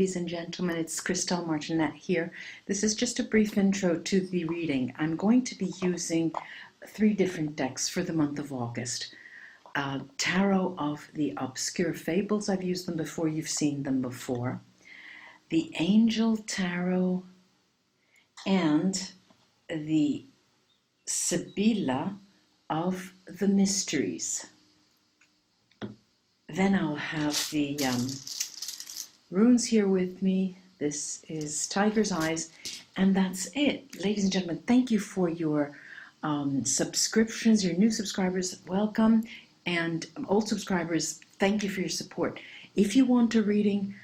ladies and gentlemen. It's Christelle Martinette here. This is just a brief intro to the reading. I'm going to be using 3 different decks for the month of August. Tarot of the Obscure Fables. I've used them before. You've seen them before. The Angel Tarot and the Sibylla of the Mysteries. Then I'll have the runes here with me. This is Tiger's Eyes, and that's it. Ladies and gentlemen, thank you for your subscriptions, your new subscribers, welcome, and old subscribers, thank you for your support. If you want a reading,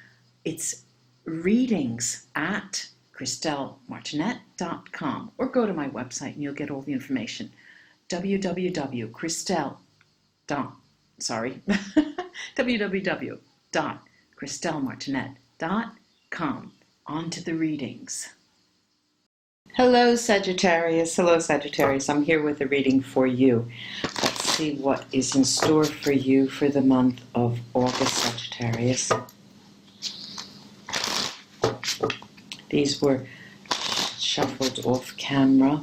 it's readings at ChristelleMartinette.com, or go to my website and you'll get all the information. www.ChristelleMartinette.com. On to the readings. Hello Sagittarius, I'm here with a reading for you. Let's see what is in store for you for the month of August, Sagittarius. These were shuffled off camera.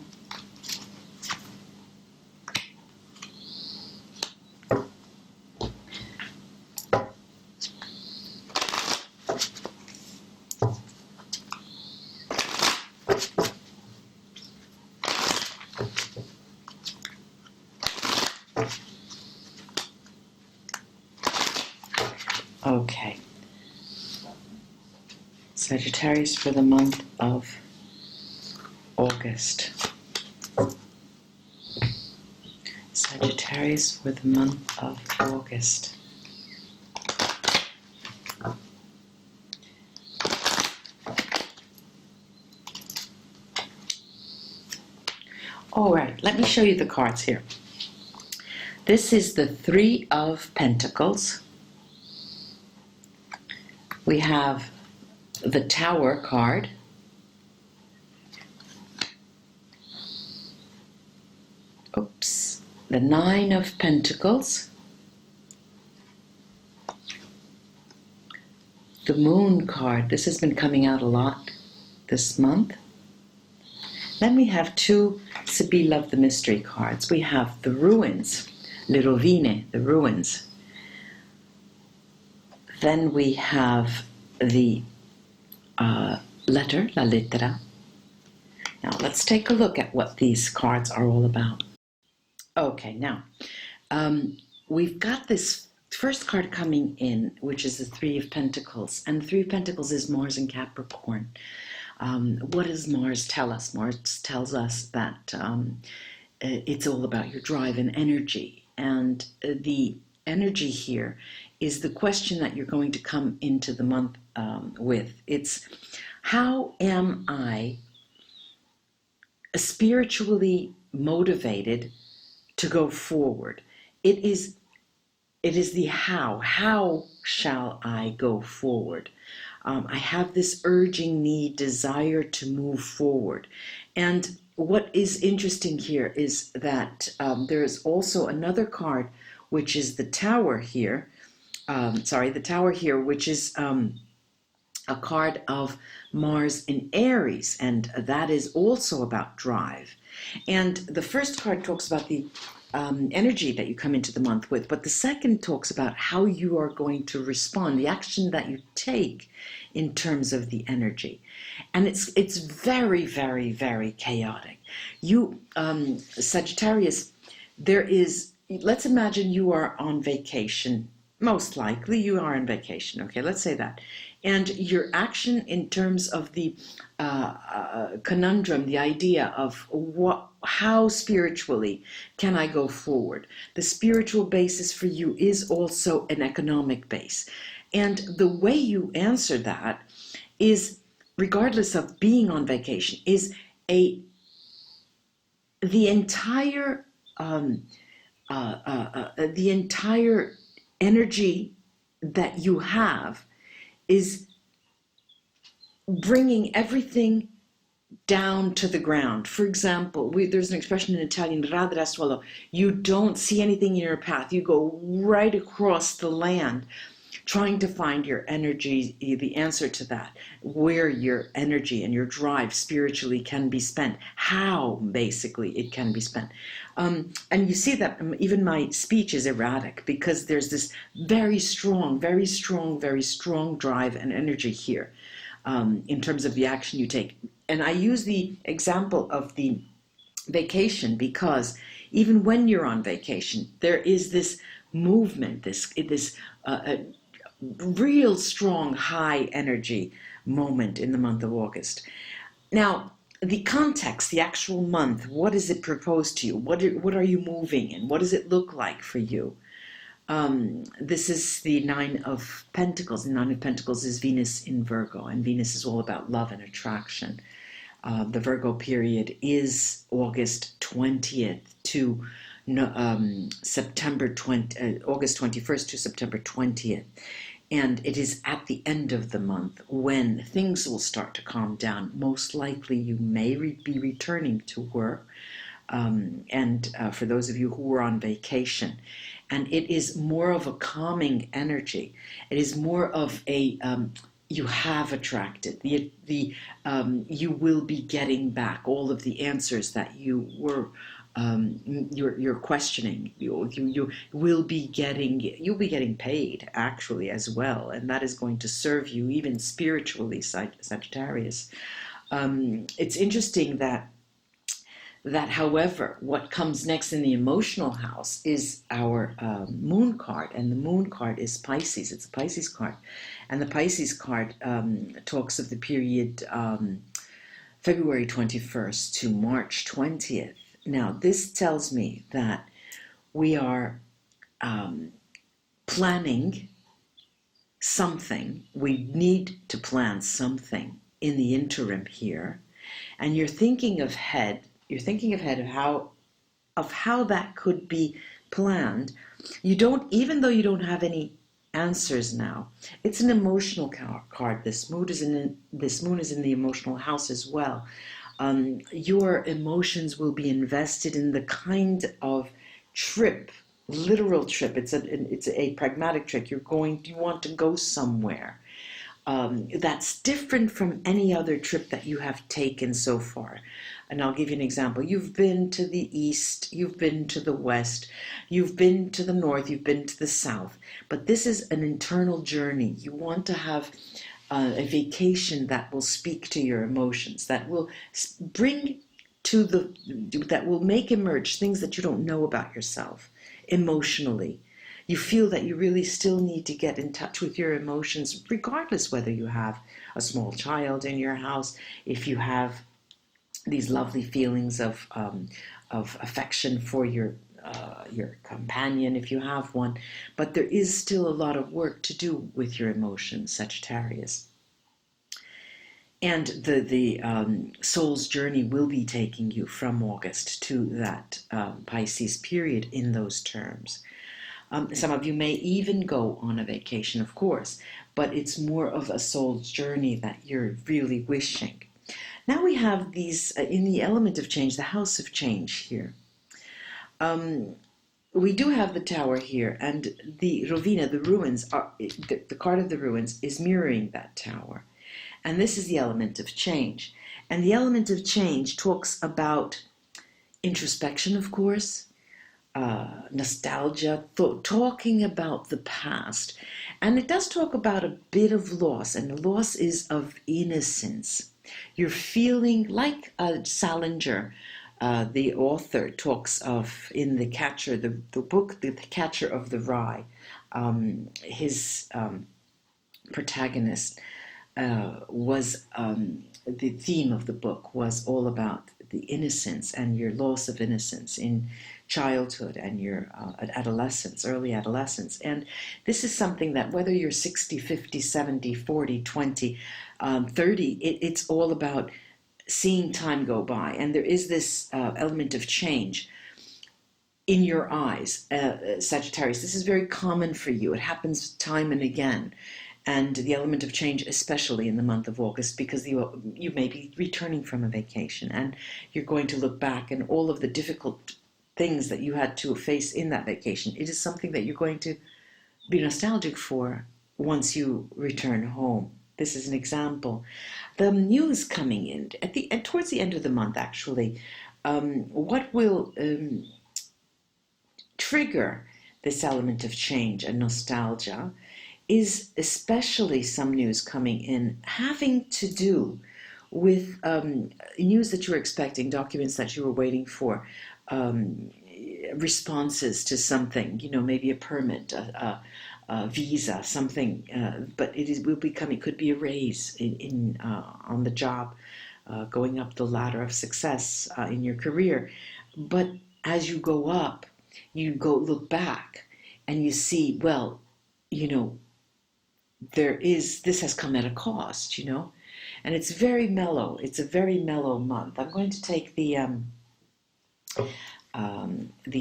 Okay, Sagittarius for the month of August. Sagittarius for the month of August. All right, let me show you the cards here. This is the 3 of Pentacles. We have the Tower card. Oops. The 9 of Pentacles. The Moon card. This has been coming out a lot this month. Then we have 2 Sibylla of the Mystery cards. We have the Ruins, le rovine, the ruins. Then we have the letter, la lettera. Now let's take a look at what these cards are all about. Okay, now we've got this first card coming in, which is the 3 of Pentacles. And the 3 of Pentacles is Mars and Capricorn. What does Mars tell us? Mars tells us that it's all about your drive and energy. And the energy here is the question that you're going to come into the month with. It's, how am I spiritually motivated to go forward? It is the how. How shall I go forward? I have this urging need, desire to move forward. And what is interesting here is that there is also another card, which is the Tower here. The Tower here, which is a card of Mars in Aries, and that is also about drive. And the first card talks about the energy that you come into the month with, but the second talks about how you are going to respond, the action that you take in terms of the energy. And it's very, very, very chaotic. You, Sagittarius, let's imagine you are on vacation. Most likely you are on vacation, okay, let's say that. And your action in terms of the conundrum, the idea of how spiritually can I go forward? The spiritual basis for you is also an economic base. And the way you answer that is, regardless of being on vacation, is the entire energy that you have is bringing everything down to the ground. For example, there's an expression in Italian, radere suolo. You don't see anything in your path. You go right across the land. trying to find your energy, the answer to that, where your energy and your drive spiritually can be spent, how basically it can be spent. And you see that even my speech is erratic because there's this very strong, very strong, very strong drive and energy here in terms of the action you take. And I use the example of the vacation because even when you're on vacation, there is this movement, this real strong high energy moment in the month of August. Now, the context, the actual month, what does it propose to you? What are you moving in? What does it look like for you? This is the Nine of Pentacles. The Nine of Pentacles is Venus in Virgo, and Venus is all about love and attraction. The Virgo period is August 20th to August 21st to September 20th. And it is at the end of the month when things will start to calm down. Most likely you may be returning to work. For those of you who were on vacation. And it is more of a calming energy. It is more of a... you have attracted, you will be getting back all of the answers that you were you're questioning. You will be you'll be getting paid actually as well, and that is going to serve you even spiritually, Sagittarius. It's interesting that however, what comes next in the emotional house is our moon card, and the moon card is Pisces. It's a Pisces card, and the Pisces card talks of the period February 21st to March 20th. Now, this tells me that we are planning something. We need to plan something in the interim here, and you're thinking ahead of how that could be planned. You don't, even though you don't have any answers now. It's an emotional card. This moon is in the emotional house as well. Your emotions will be invested in the kind of trip, literal trip. It's a pragmatic trip. You want to go somewhere. That's different from any other trip that you have taken so far. And I'll give you an example. You've been to the east, you've been to the west, you've been to the north, you've been to the south. But this is an internal journey. You want to have a vacation that will speak to your emotions, that will that will make emerge things that you don't know about yourself emotionally. You feel that you really still need to get in touch with your emotions, regardless whether you have a small child in your house, if you have these lovely feelings of affection for your companion, if you have one. But there is still a lot of work to do with your emotions, Sagittarius. And the soul's journey will be taking you from August to that Pisces period in those terms. Some of you may even go on a vacation, of course, but it's more of a soul's journey that you're really wishing. Now we have these, in the element of change, the house of change here. We do have the tower here, and the Rovina, the ruins, the card of the ruins is mirroring that tower. And this is the element of change. And the element of change talks about introspection, of course, nostalgia, talking about the past. And it does talk about a bit of loss, and the loss is of innocence. You're feeling like Salinger, the author, talks of in The Catcher, the book, The Catcher of the Rye. His protagonist was, the theme of the book was all about the innocence and your loss of innocence in childhood and your adolescence, early adolescence. And this is something that whether you're 60, 50, 70, 40, 20, 30, it's all about seeing time go by. And there is this element of change in your eyes, Sagittarius. This is very common for you. It happens time and again. And the element of change, especially in the month of August, because you may be returning from a vacation and you're going to look back and all of the difficult things that you had to face in that vacation. It is something that you're going to be nostalgic for once you return home. This is an example. The news coming in towards the end of the month, actually, what will trigger this element of change and nostalgia is especially some news coming in having to do with news that you were expecting, documents that you were waiting for, responses to something, maybe a permit, a visa, something, but will become, it could be a raise on the job, going up the ladder of success in your career. But as you go up, you look back and you see, well, this has come at a cost, and it's very mellow. It's a very mellow month. I'm going to take the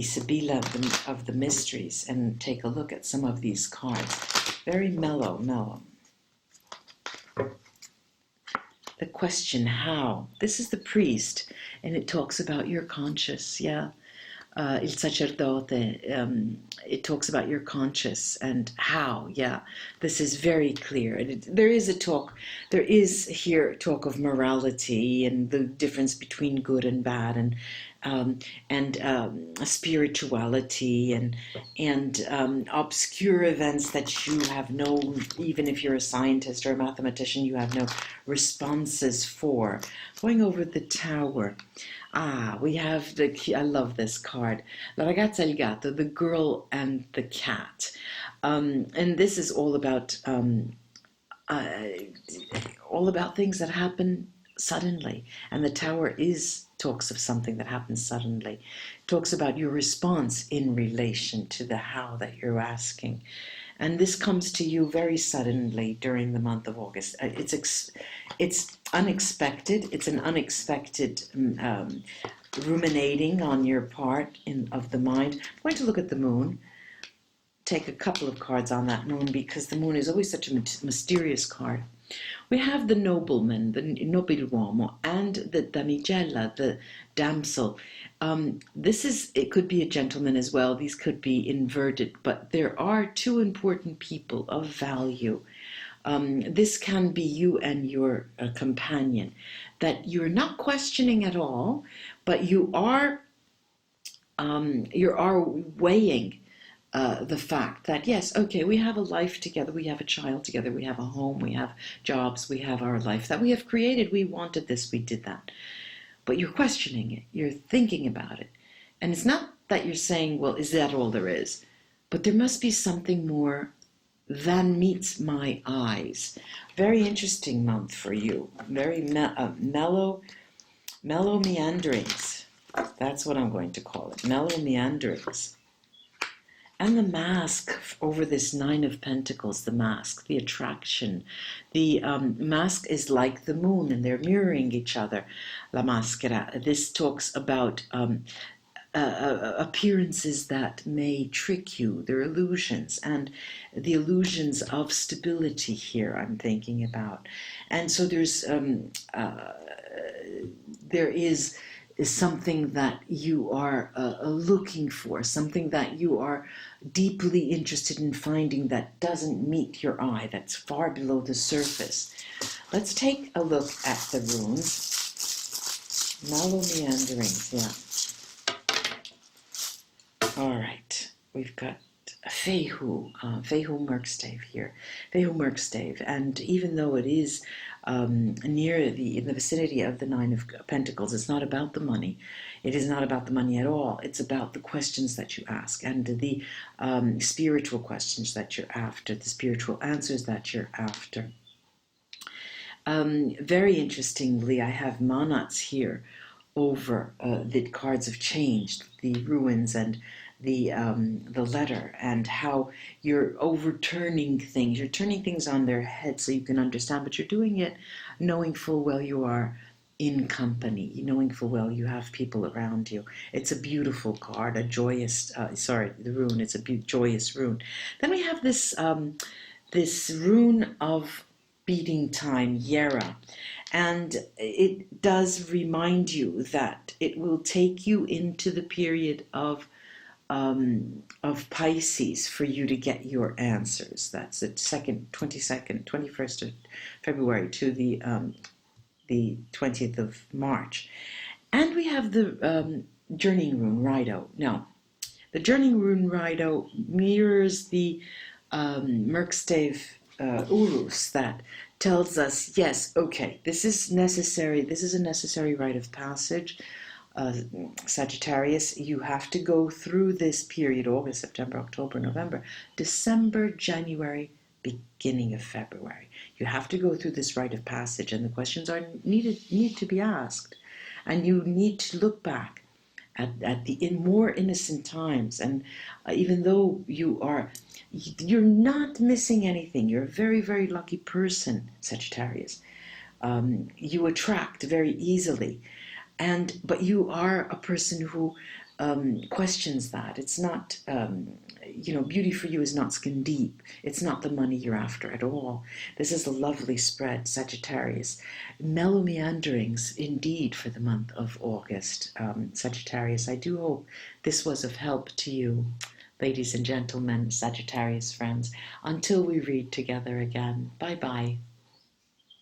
Sibilla of the Mysteries and take a look at some of these cards. Very mellow. The question, how? This is the priest, and it talks about your conscious, yeah. Il sacerdote, it talks about your conscious and how, yeah. This is very clear. There is here talk of morality and the difference between good and bad, and spirituality and obscure events that you have no, even if you're a scientist or a mathematician, you have no responses for. Going over the Tower. We have I love this card. La ragazza e il gatto, the girl and the cat. And this is all about things that happen suddenly. And the Tower talks of something that happens suddenly. It talks about your response in relation to the how that you're asking. And this comes to you very suddenly during the month of August. It's unexpected. It's an unexpected ruminating on your part of the mind. I'm going to look at the moon. Take a couple of cards on that moon, because the moon is always such a mysterious card. We have the nobleman, the nobiluomo, and the damigella, the damsel. It could be a gentleman as well. These could be inverted, but there are two important people of value. This can be you and your companion that you're not questioning at all, but you are weighing the fact that, yes, okay, we have a life together, we have a child together, we have a home, we have jobs, we have our life that we have created, we wanted this, we did that. But you're questioning it, you're thinking about it. And it's not that you're saying, well, is that all there is? But there must be something more than meets my eyes. Very interesting month for you. Very mellow meanderings. That's what I'm going to call it. Mellow meanderings. And the mask over this Nine of Pentacles, the mask, the attraction. The mask is like the moon, and they're mirroring each other. La maschera. This talks about appearances that may trick you. They're illusions, and the illusions of stability here I'm thinking about. And so there is something that you are looking for, something that you are deeply interested in finding that doesn't meet your eye, that's far below the surface. Let's take a look at the runes. Mellow meanderings, yeah. All right, we've got Fehu Merkstave here. Fehu Merkstave, and even though it is in the vicinity of the Nine of Pentacles, it's not about the money. It is not about the money at all. It's about the questions that you ask and the spiritual questions that you're after, the spiritual answers that you're after. Very interestingly, I have Manats here over the cards of change, the ruins and the letter, and how you're overturning things. You're turning things on their head so you can understand, but you're doing it knowing full well you are in company, knowing full well you have people around you. It's a beautiful card, a joyous, the rune, it's a joyous rune. Then we have this rune of beating time, VERA. And it does remind you that it will take you into the period of of Pisces for you to get your answers. That's the 21st of February to the 20th of March. And we have the Journeying Rune Rido. Now, the Journeying Rune Rido mirrors the Merkstave Urus that tells us, yes, okay, this is necessary. This is a necessary rite of passage. Sagittarius, you have to go through this period: August, September, October, November, December, January, beginning of February. You have to go through this rite of passage, and the questions need to be asked, and you need to look back at the more innocent times. And even though you're not missing anything, you're a very, very lucky person, Sagittarius. You attract very easily. But you are a person who questions that. It's not, beauty for you is not skin deep. It's not the money you're after at all. This is a lovely spread, Sagittarius. Mellow meanderings, indeed, for the month of August, Sagittarius. I do hope this was of help to you, ladies and gentlemen, Sagittarius friends. Until we read together again, bye-bye.